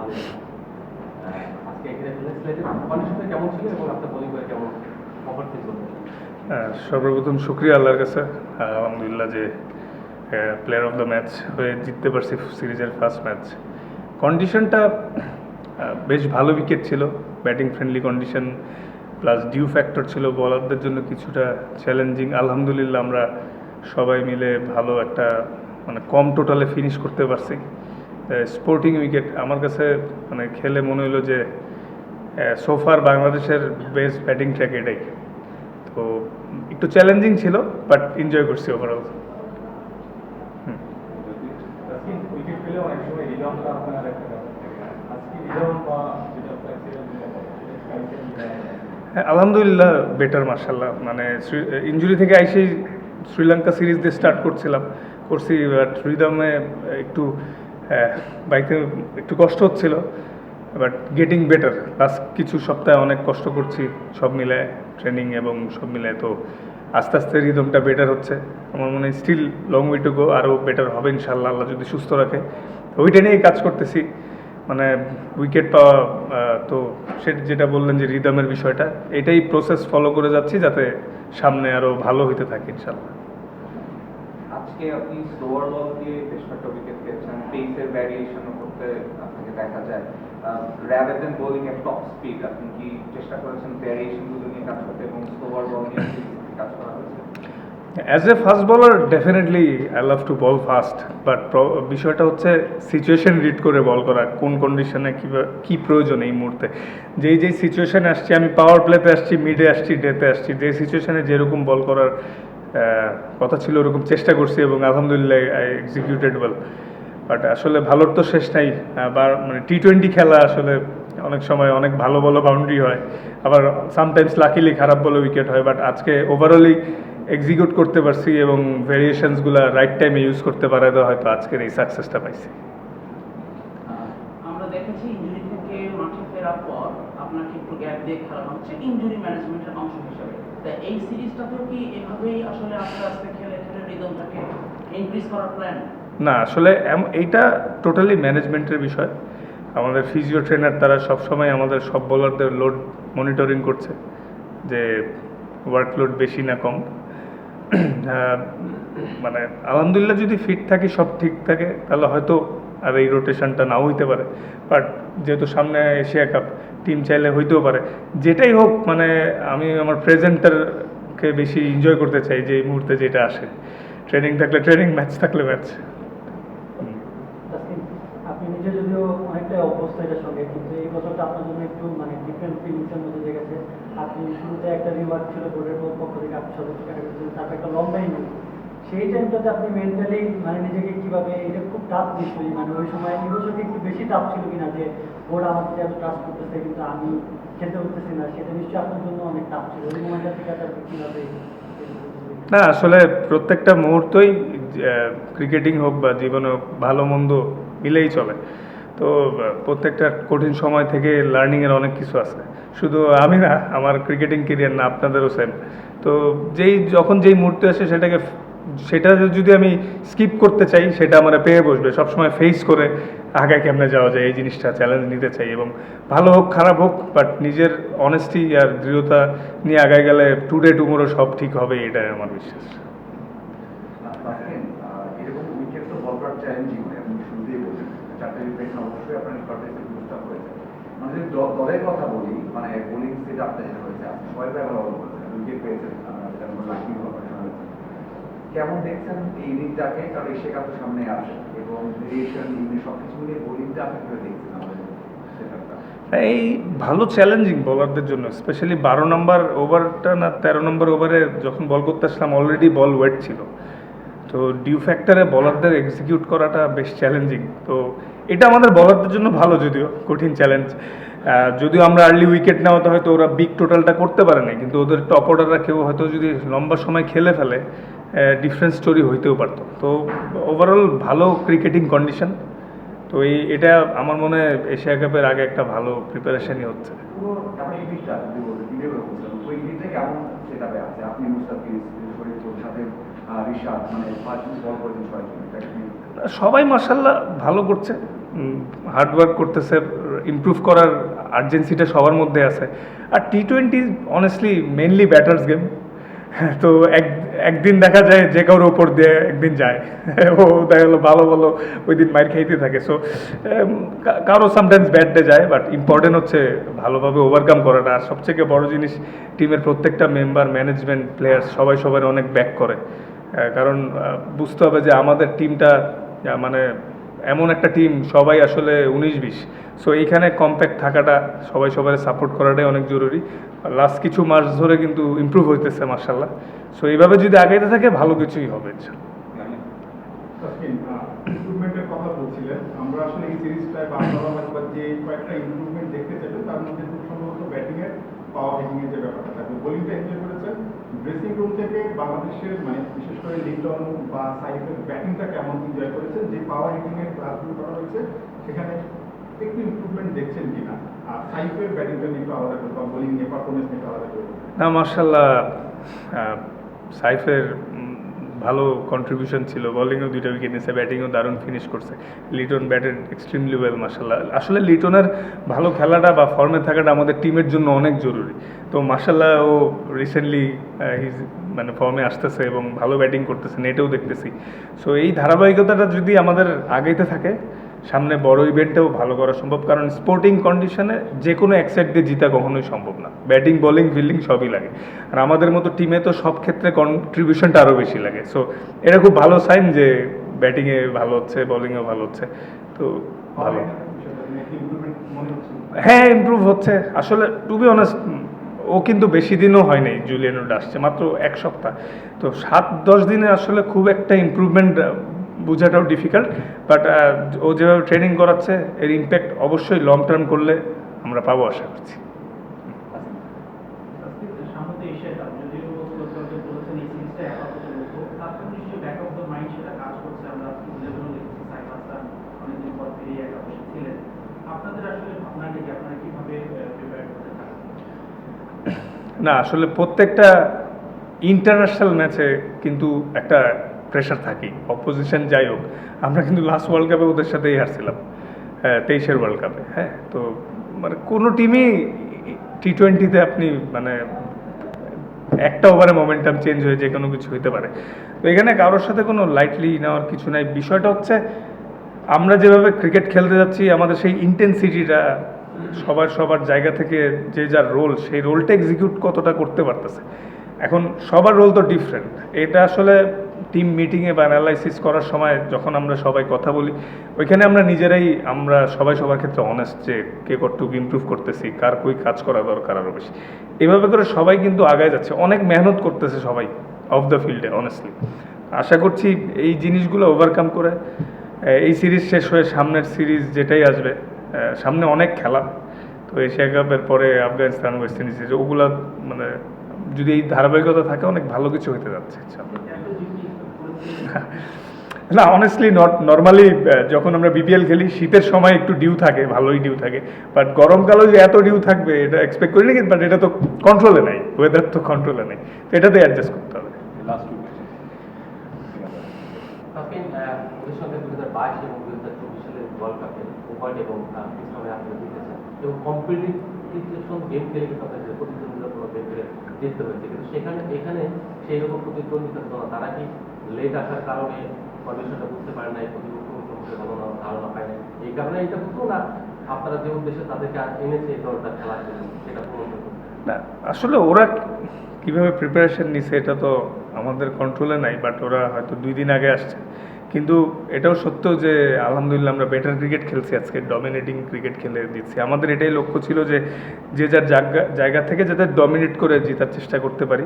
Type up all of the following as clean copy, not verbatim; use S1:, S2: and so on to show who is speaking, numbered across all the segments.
S1: ভালো লাগে। আজকে এখানে কন্ডিশনটা কেমন ছিল এবং আপনার বোলিং করে কেমন কভার ফিল করতেন?
S2: সর্বপ্রথম শুক্রিয়া আল্লাহর কাছে, আলহামদুলিল্লাহ যে প্লেয়ার অফ দ্য ম্যাচ হয়ে জিততে পারছি সিরিজের ফার্স্ট ম্যাচ। কন্ডিশনটা বেশ ভালো উইকেট ছিল, batting friendly condition, plus due factor ছিল বলারদের জন্য কিছুটা চ্যালেঞ্জিং। আলহামদুলিল্লাহ আমরা সবাই মিলে ভালো একটা মানে কম টোটালে ফিনিশ করতে পারছি। স্পোর্টিং উইকেট আমার কাছে মানে খেলে মনে হলো যে সোফার বাংলাদেশের বেস্ট ব্যাটিং ট্র্যাক এটাই। তো একটু চ্যালেঞ্জিং ছিল, বাট এনজয় করছি ওভারঅল।
S1: উইকেট পেলে অনেক সময় রিদমটা আপনার আজকে রিদম বা
S2: আলহামদুলিল্লাহ বেটার, মার্শাল্লাহ। মানে ইনজুরি থেকে আইসেই শ্রীলঙ্কা সিরিজ দিয়ে স্টার্ট করছি, বাট রিদমে একটু বাইকে একটু কষ্ট হচ্ছিল, বাট গেটিং বেটার। লাস্ট কিছু সপ্তাহে অনেক কষ্ট করছি সব মিলে, ট্রেনিং এবং সব মিলে, তো আস্তে আস্তে রিদমটা বেটার হচ্ছে। আমার মনে হয় still long way to go, আরও বেটার হবে ইনশাল্লাহ, আল্লাহ যদি সুস্থ রাখে। ওইটা নিয়েই কাজ করতেছি, মানে উইকেট পাওয়া। তো সেটা যেটা বললেন যে রিদমের বিষয়টা, এটাই প্রসেস ফলো করে যাচ্ছি যাতে সামনে আরও ভালো হইতে থাকে ইনশাল্লাহ।
S3: আজকে আপনি স্লোয়ার বল দিয়ে বেশ কয়েকটা উইকেট পেয়েছেন, পেসের ভ্যারিয়েশনও করতে আপনাকে দেখা যায়। রাদার দেন বোলিং এট টপ স্পিড, আপনি কি চেষ্টা করেছেন ভ্যারিয়েশনগুলো নিয়ে কাজ করতে এবং স্লোয়ার বল নিয়ে কাজ করা হয়েছে?
S2: As a fast bowler definitely I love to ball fast, but বিষয়টা হচ্ছে সিচুয়েশন রিড করে বল করা, কোন কন্ডিশনে কী প্রয়োজন এই মুহূর্তে। যেই সিচুয়েশানে আসছি, আমি পাওয়ার প্লেতে আসছি, মিডে আসছি, ডেতে আসছি, যে সিচুয়েশানে যেরকম বল করার কথা ছিল ওরকম চেষ্টা করছি এবং আলহামদুলিল্লাহ আই এক্সিকিউটেড ওয়েল। বাট আসলে ভালোর তো শেষ নাই। আবার মানে টি-20 খেলা আসলে অনেক সময় অনেক ভালো ভালো বাউন্ডারি হয়, আবার সামটাইমস লাকিলি খারাপ বলে উইকেট হয়। বাট আজকে ওভারঅলই এক্সিকিউট করতে পারছি এবং ভেরিয়েশনসগুলো রাইট টাইমে ইউজ করতে পারে, তো হয়তো আজকের এই সাকসেসটা পাইছি।
S4: আমরা দেখেছি ইনজুরি থেকে মাঠে ফেরার পর আপনাকে একটু গ্যাপ দিয়ে খেলানো হচ্ছে ইনজুরি ম্যানেজমেন্টের অংশ হিসেবে। তা এই সিরিজটাতেও কি এভাবেই আসলে আস্তে আস্তে খেলে খেলে রিদমটাকে ইনক্রিজ করার প্ল্যান?
S2: না, আসলে এইটা টোটালি ম্যানেজমেন্টের বিষয়। আমাদের ফিজিও ট্রেনার তারা সবসময় আমাদের সব বোলারদের লোড মনিটরিং করছে, যে ওয়ার্কলোড বেশি না কম। মানে আলহামদুলিল্লাহ যদি ফিট থাকি, সব ঠিক থাকে, তাহলে হয়তো আর এই রোটেশনটা নাও হইতে পারে। বাট যেহেতু সামনে এশিয়া কাপ, টিম চাইলে হইতেও পারে। যেটাই হোক, মানে আমি আমার প্রেজেন্টারকে বেশি এনজয় করতে চাই, যে এই মুহূর্তে যেটা আসে। ট্রেনিং থাকলে ট্রেনিং, ম্যাচ থাকলে ম্যাচ।
S5: আপনি নিজে যদিও অনেকটাই অভ্যস্ত এটার সঙ্গে, কিন্তু এই বছরটা আপনার জন্য একটু মানে ডিফারেন্ট ফিলিংসের মধ্যে দিয়ে গেছে। আপনি শুরুতে একটা রিওয়ার্ড ছিল বোর্ডের পক্ষ থেকে, আপনি সদস্য ক্যাটাগরি, তারপর একটা লম্বা ইনিংস। সেই টাইমটাতে আপনি মেন্টালি মানে নিজেকে কীভাবে, এটা খুব টাফ নিশ্চয়ই, মানে ওই সময় এই বছরটি একটু বেশি টাফ ছিল কিনা, যে বোর্ড আমার সাথে এত ট্রাস্ট করতেছে কিন্তু আমি খেলতে পারতেছি না, সেটা নিশ্চয়ই আপনার জন্য অনেক টাফ ছিল। ওই সময়টা থেকে আপনি কীভাবে?
S2: না, আসলে প্রত্যেকটা মুহূর্তই ক্রিকেটিং হোক বা জীবনে হোক, ভালো মন্দ মিলেই চলে। তো প্রত্যেকটা কঠিন সময় থেকে লার্নিংয়ের অনেক কিছু আছে। শুধু আমি না, আমার ক্রিকেটিং কেরিয়ার না, আপনাদেরও সেম। তো যখন যেই মুহূর্তে আসে সেটা যদি আমি স্কিপ করতে চাই, সেটা আমার পেয়ে বসবে। সবসময় ফেস করে আগায় কেমনে যাওয়া যায়, এই জিনিসটা চ্যালেঞ্জ নিতে চাই। এবং ভালো হোক খারাপ হোক, বাট নিজের অনেস্টি আর দৃঢ়তা নিয়ে আগায় গেলে টুডে টুমোরো সব ঠিক হবে, এটাই আমার বিশ্বাস।
S6: এরকম উইকেট তো বল করার চ্যালেঞ্জিং হয়, আপনি শুরুতেই বললেন 4টে উইকেট অবশ্যই আপনার রেকর্ডে বুস্ট হয়েছে। মানে যদি দলের কথা বলি, মানে বোলিং সেট আপটা যেটা হয়েছে, আপনি সবাই প্রায় ভালো বলছেন, উইকেট পেয়েছেন, যেটা লাকি কেমন দেখছেন এই ইনিংসটাকে? কারণ এশিয়া কাপ সামনে আসে এবং ভেরিয়েশন ইনিংস সব কিছু মিলিয়ে বোলিংটা আপনি কিভাবে দেখছেন আমাদের সেটআপটা?
S2: এই ভালো চ্যালেঞ্জিং বলারদের জন্য, স্পেশালি 12 নম্বর ওভারটা না 13 নম্বর ওভারে যখন বল করতে আসলাম, অলরেডি বল ওয়েট ছিল। তো ডিউ ফ্যাক্টরে বলারদের এক্সিকিউট করাটা বেশ চ্যালেঞ্জিং। তো এটা আমাদের বলারদের জন্য ভালো, যদিও কঠিন চ্যালেঞ্জ। যদিও আমরা আর্লি উইকেট নেওয়াতে হয়তো ওরা বিগ টোটালটা করতে পারে না, কিন্তু ওদের টপ অর্ডাররা কেউ হয়তো যদি লম্বা সময় খেলে ফেলে, ডিফারেন্ট স্টোরি হইতেও পারতো। তো ওভারঅল ভালো ক্রিকেটিং কন্ডিশন। তো এটা আমার মনে হয় এশিয়া কাপের আগে একটা ভালো প্রিপারেশনই হচ্ছে।
S6: পুরো আপনি ইনিংসটা যদি বলতে কিভাবে বলছেন, ওই ইনিংসটা কেমন সেটআপে আছে? আপনি মুস্তাফিজ, শরীফুল সাথে রিশাদ, মানে 5 বল করেছেন 6
S2: সবাই মাশাআল্লাহ ভালো করছে। হার্ডওয়ার্ক করতেছে, ইমপ্রুভ করার আর্জেন্সিটা সবার মধ্যে আছে। আর T20 honestly mainly batters game. তো একদিন দেখা যায় যে কারোর ওপর দিয়ে একদিন যায়, ও দেখা গেলো ভালো ভালো ওই দিন মাইর খাইতে থাকে। সো কারো সামটাইমস ব্যাট ডে যায়, বাট ইম্পর্টেন্ট হচ্ছে ভালোভাবে ওভারকাম করাটা। আর সবথেকে বড় জিনিস, টিমের প্রত্যেকটা মেম্বার, ম্যানেজমেন্ট, প্লেয়ার্স সবাই সবার অনেক ব্যাক করে। কারণ বুঝতে হবে যে আমাদের টিমটা মানে এমন একটা টিম, সবাই আসলে 19-20। সো এইখানে কম্প্যাক্ট থাকাটা, সবাই সবাই সাপোর্ট করাটাই অনেক জরুরি। লাস্ট কিছু মাস ধরে কিন্তু ইমপ্রুভ হইতেছে মার্শাল্লাহ। সো এইভাবে যদি আগাইতে থাকে ভালো কিছুই হবে ইনশাল্লাহ।
S7: ইমপ্রুভমেন্টের কথা বলছিলেন, আমরা আসলে এই সিরিজটায় বা যে কয়েকটা ইমপ্রুভমেন্ট দেখতে চাইবে তার মধ্যে খুব সম্ভবত ব্যাটিং এর, পাওয়ার হিটিং এর যে ব্যাপারটা থাকবে। বোলিংটা এনজয় করেছেন, ড্রেসিং রুম থেকে বাংলাদেশের মানে বিশেষ করে লিটন বা সাইফের ব্যাটিংটা কেমন এনজয় করেছেন, যে পাওয়ার হিটিং এর ক্লাসগুলো করা হয়েছে সেখানে একটু ইমপ্রুভমেন্ট দেখছেন কিনা, আর সাইফের ব্যাটিংটা নিয়ে একটু আলাদা করে বা বোলিং নিয়ে পারফরমেন্স নিয়ে একটু আলাদা করে।
S2: না মার্শাল্লাহ, সাইফের ভালো কন্ট্রিবিউশন ছিল, বোলিংও 2টা উইকেট নিয়েছে, ব্যাটিংও দারুণ ফিনিশ করছে। লিটন ব্যাটেড এক্সট্রিমলি ওয়েল মার্শাল্লাহ। আসলে লিটনের ভালো খেলাটা বা ফর্মে থাকাটা আমাদের টিমের জন্য অনেক জরুরি। তো মার্শাল্লাহ ও রিসেন্টলি মানে ফর্মে আসতেছে এবং ভালো ব্যাটিং করতেছে, নেটেও দেখতেছি। সো এই ধারাবাহিকতাটা যদি আমাদের আগাইতে থাকে, সামনে বড় ইভেন্টেও ভালো করা সম্ভব। কারণ স্পোর্টিং কন্ডিশনে যে কোনো এক সাইড দিয়ে জিতা কখনোই সম্ভব না। ব্যাটিং, বোলিং, ফিল্ডিং সবই লাগে। আর আমাদের মতো টিমে তো সব ক্ষেত্রে কন্ট্রিবিউশনটা আরও বেশি লাগে। সো এটা খুব ভালো সাইন যে ব্যাটিংয়ে ভালো হচ্ছে, বোলিংয়েও ভালো হচ্ছে। তো ভালো, হ্যাঁ ইমপ্রুভ হচ্ছে। আসলে টু বি অনেস্ট, ও কিন্তু বেশি দিনও হয় নাই, জুলিয়ান উড আসছে মাত্র 1 সপ্তাহ। তো 7-10 দিনে আসলে খুব একটা ইমপ্রুভমেন্ট বোঝাটাও ডিফিকাল্ট। বাট ও যেভাবে ট্রেনিং করাচ্ছে, এর ইম্প্যাক্ট অবশ্যই লং টার্ম করলে আমরা পাবো আশা করছি।
S4: সামনে এশিয়া কাপ, যদিও বলেছেন এই সিরিজটা আপাতত বলবো, তারপর নিশ্চয়ই ব্যাক অফ দ্য মাইন্ড সেটা কাজ করছে। আমরা লেভেলও দেখছি সাইফ হাসান অনেকদিন পর ফিরে একাদশে ছিলেন। আপনাদের আসলে ভাবনাটা কি, আপনারা কিভাবে প্রিপেয়ার করতে থাকেন?
S2: না আসলে প্রত্যেকটা ইন্টারন্যাশনাল ম্যাচে কিন্তু একটা প্রেশার থাকেই, অপোজিশন যাই হোক। আমরা কিন্তু লাস্ট ওয়ার্ল্ড কাপে ওদের সাথেই হারছিলাম, 23-এর ওয়ার্ল্ড কাপে। হ্যাঁ, তো মানে কোনো টিমই T20-তে আপনি মানে একটা ওভারে মোমেন্টাম চেঞ্জ হয়ে যে কোনো কিছু হইতে পারে। তো এখানে কারোর সাথে কোনো লাইটলি নেওয়ার কিছু নাই। বিষয়টা হচ্ছে আমরা যেভাবে ক্রিকেট খেলতে যাচ্ছি, আমাদের সেই ইন্টেন্সিটিটা সবার জায়গা থেকে যে যার রোল, সেই রোলটা এক্সিকিউট কতটা করতে পারতেছে। এখন সবার রোল তো ডিফারেন্ট। এটা আসলে টিম মিটিংয়ে বা অ্যানালাইসিস করার সময় যখন আমরা সবাই কথা বলি, ওইখানে আমরা সবাই সবার ক্ষেত্রে অনেস্ট যে কে কতটুকু ইমপ্রুভ করতেছি, কার কই কাজ করা দরকার আরও বেশি। এভাবে করে সবাই কিন্তু আগায় যাচ্ছে, অনেক মেহনত করতেছে সবাই অফ দ্য ফিল্ডে। অনেস্টলি আশা করছি এই জিনিসগুলো ওভারকাম করে এই সিরিজ শেষ হয়ে সামনের সিরিজ যেটাই আসবে, সামনে অনেক খেলা। তো এশিয়া কাপের পরে আফগানিস্তান, ওয়েস্ট ইন্ডিজ, ওগুলা মানে যদি এই ধারাবাহিকতা থাকে অনেক ভালো কিছু হতে যাচ্ছে। না অনেস্টলি নর্মালি যখন আমরা বিপিএল খেলি, শীতের সময় একটু ডিউ থাকে, ভালোই ডিউ থাকে। বাট গরমকালেও যে এত ডিউ থাকবে এটা এক্সপেক্ট করিনি। বাট এটা তো কন্ট্রোলে নাই, ওয়েদার তো কন্ট্রোলে নেই, তো এটাতে অ্যাডজাস্ট করতে হবে।
S1: লাস্ট ওদের সঙ্গে 2022 এবং 2024 সালের ওয়ার্ল্ড কাপে উভয় এবং সময় আপনারা জিতেছেন এবং কম্পিটিশন গেম খেলে কিন্তু আপনাদের প্রতিদ্বন্দ্বিতাপূর্ণ গেম খেলে জিততে হয়েছে। কিন্তু এখানে সেই রকম প্রতিদ্বন্দ্বিতা ছিল না। তারা কি লেট আসার কারণে কন্ডিশনটা বুঝতে পারে নাই, প্রতিপক্ষ সম্পর্কে ভালো ধারণা পায় নাই, এই কারণে এটা হতো না? আপনারা যে উদ্দেশ্যে তাদেরকে এনেছে এই দলটা খেলার জন্য, সেটা পূরণ করতে
S2: না আসলে ওরা কিভাবে প্রিপারেশন নিছে এটা তো আমাদের কন্ট্রোলে নাই। বাট ওরা হয়তো 2 দিন আগে আসছে। কিন্তু এটাও সত্য যে আলহামদুলিল্লাহ আমরা বেটার ক্রিকেট খেলছি আজকে, ডমিনেটিং ক্রিকেট খেলে দিচ্ছি। আমাদের এটাই লক্ষ্য ছিল যে যে যার জায়গা থেকে যাতে ডমিনেট করে জেতার চেষ্টা করতে পারি।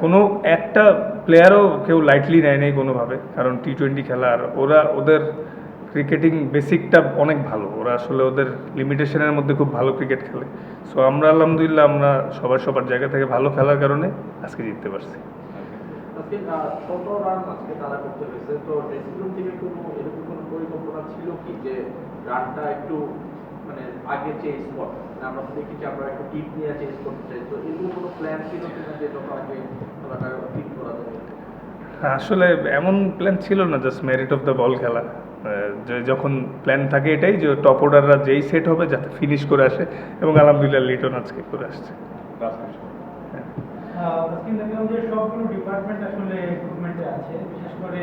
S2: কোনো একটা প্লেয়ারও কেউ লাইটলি নেয় নাই কোনোভাবে, কারণ T20 খেলা। আর ওদের ক্রিকেটিং বেসিকটা অনেক ভালো, ওরা আসলে ওদের লিমিটেশনের মধ্যে খুব ভালো ক্রিকেট খেলে। সো আমরা আলহামদুলিল্লাহ আমরা সবার জায়গা থেকে ভালো খেলার কারণে আজকে জিততে পারছি।
S8: আজকে কত রান আজকে তারা করতে পেরেছে? তো ড্রেসিং রুম থেকে এরকম কোনো পরিকল্পনা ছিল কি যে রানটা একটু মানে আগে চেঞ্জ কর? আমরা তো দেখি যে আমরা একটু টিপ নিয়ে চেঞ্জ করতে চাই, তো এরকম কোনো প্ল্যান ছিল কিনা যে যত আগে খেলাটা ঠিক করা যাবে?
S2: আসলে এমন প্ল্যান ছিল না, just merit of the ball খেলা। যখন প্ল্যান থাকে এটাই যে টপ অর্ডাররা যেই সেট হবে যাতে ফিনিশ করে আসে, এবং আলহামদুলিল্লাহ লিটন আজকে করে আসছে।
S5: আজকে দেখলাম যে সবগুলো ডিপার্টমেন্ট আসলে ইমপ্রুভমেন্টে আছে, বিশেষ করে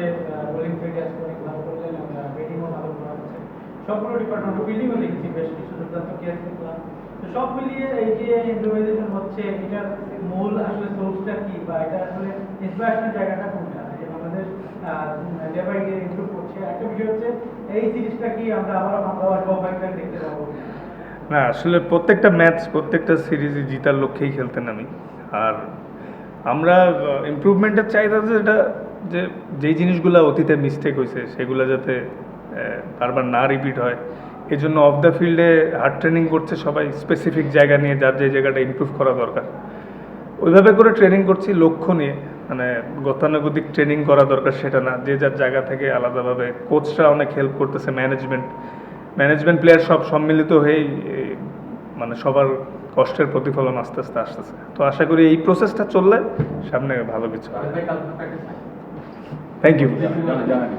S5: বোলিং ফিল্ডে আজকে অনেক ভালো করলেন, ব্যাটিংও ভালো করা হচ্ছে। সবগুলো ডিপার্টমেন্ট ফিল্ডিংও দেখেছি বেশ কিছু দুর্দান্ত কেস দেখলাম। তো সব মিলিয়ে এই যে ইমপ্রুভাইজেশন হচ্ছে, এটার মূল আসলে সোর্সটা কি, বা এটা আসলে ইন্সপিরেশনের জায়গাটা কোনটা, যে Bangladesh day by day improve করছে। একটা বিষয় হচ্ছে এই সিরিজটা কি আমরা আবার বাংলাদেশ ফাইনাল দেখতে পাবো?
S2: না, আসলে প্রত্যেকটা ম্যাচ প্রত্যেকটা সিরিজে জিতার লক্ষ্যেই খেলতে নামি। আর আমরা ইমপ্রুভমেন্টের চাহিদা যেটা, যে যেই জিনিসগুলো অতীতে মিস্টেক হয়েছে সেগুলো যাতে বারবার না রিপিট হয়, এই জন্য অফ দ্য ফিল্ডে হার্ড ট্রেনিং করছে সবাই, স্পেসিফিক জায়গা নিয়ে যার যে জায়গাটা ইমপ্রুভ করা দরকার ওইভাবে করে ট্রেনিং করছি লক্ষ্য নিয়ে। মানে গতানুগতিক ট্রেনিং করা দরকার সেটা না, যে যার জায়গা থেকে আলাদাভাবে কোচরা অনেক হেল্প করতেছে, ম্যানেজমেন্ট প্লেয়ার সব সম্মিলিত হয়েই মানে সবার কষ্টের প্রতিফলন আস্তে আস্তে আসতেছে। তো আশা করি এই প্রসেসটা চললে সামনে ভালো কিছু।
S1: ভাই কালকে প্র্যাকটিস
S2: থ্যাংক ইউ।
S6: জানানি